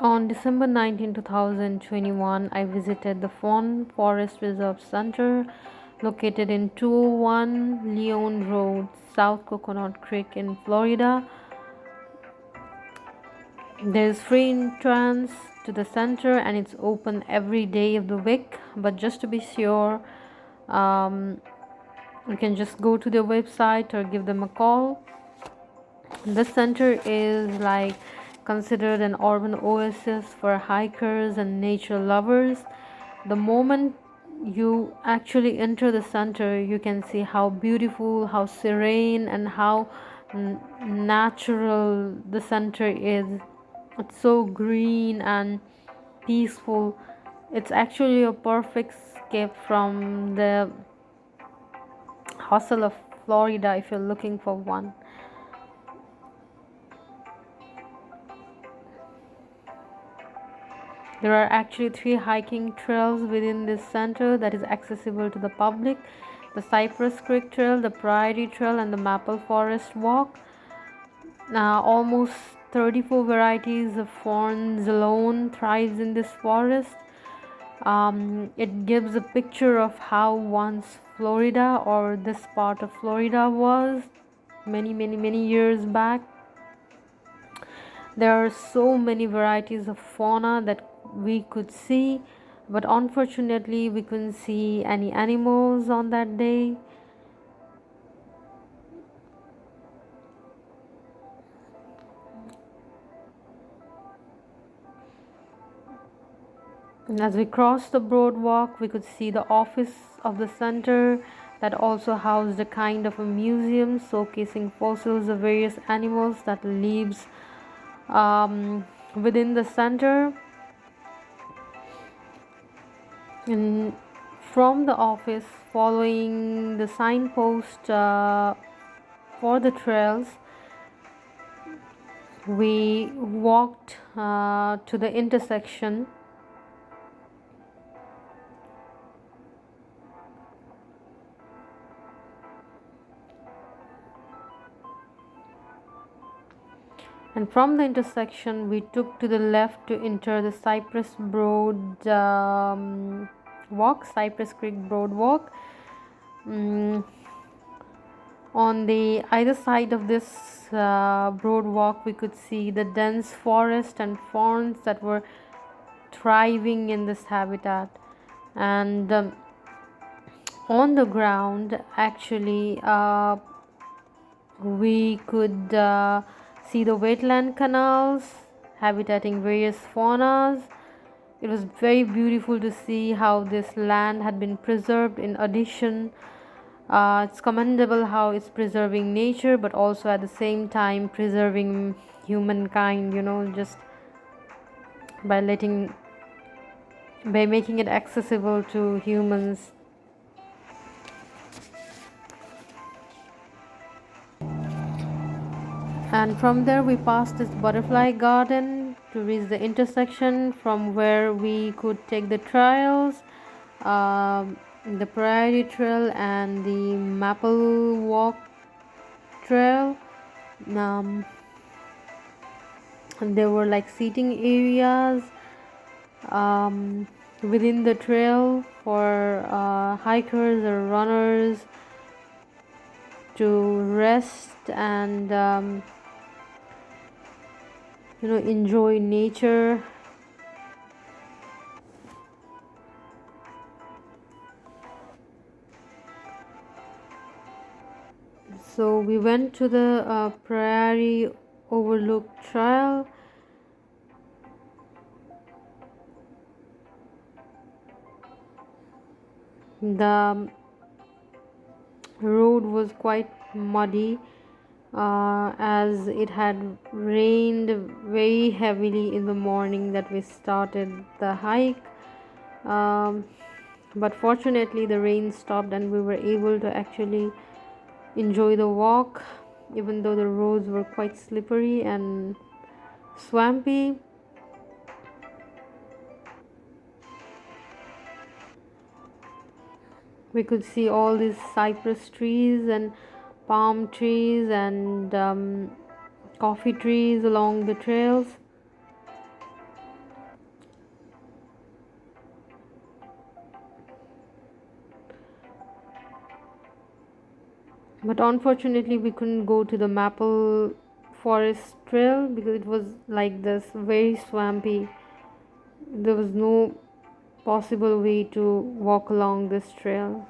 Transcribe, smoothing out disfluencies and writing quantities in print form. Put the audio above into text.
On December 19, 2021, I visited the Fawn Forest Reserve Center located in 201 Leon Road, South Coconut Creek in Florida. There is free entrance to the center and it's open every day of the week. But just to be sure, um, you can just go to their website or give them a call. This center is like considered an urban oasis for hikers and nature lovers. The moment you actually enter the center, you can see how beautiful, how serene, and how natural the center is. It's so green and peaceful. It's actually a perfect escape from the hustle of Florida if you're looking for one. There are actually three hiking trails within this center that is accessible to the public: the Cypress Creek Trail, the Prairie Trail, and the Maple Forest Walk. Almost 34 varieties of ferns alone thrives in this forest. It gives a picture of how once Florida or this part of Florida was many years back. There are so many varieties of fauna that we could see, but unfortunately, we couldn't see any animals on that day. And as we crossed the boardwalk, we could see the office of the center that also housed a kind of a museum showcasing fossils of various animals that lives within the center. And from the office, following the signpost for the trails, we walked to the intersection. And from the intersection, we took to the left to enter the Cypress Broad walk, Cypress Creek Broad walk. Mm, on the either side of this broad walk, we could see the dense forest and ferns that were thriving in this habitat. And on the ground, actually, we could see the wetland canals habitating various faunas. It was very beautiful to see how this land had been preserved. In addition, it's commendable how it's preserving nature, but also at the same time preserving humankind, just by letting by making it accessible to humans. And from there we passed this butterfly garden to reach the intersection from where we could take the trails, the Prairie Trail and the Maple Walk Trail. um, and there were like seating areas within the trail for hikers or runners to rest and enjoy nature. So we went to the Prairie Overlook Trail. The road was quite muddy as it had rained very heavily in the morning that we started the hike. Um, but fortunately, the rain stopped and we were able to actually enjoy the walk, even though the roads were quite slippery and swampy. We could see all these cypress trees and palm trees and coffee trees along the trails. But unfortunately we couldn't go to the maple forest trail because it was like this very swampy. There was no possible way to walk along this trail.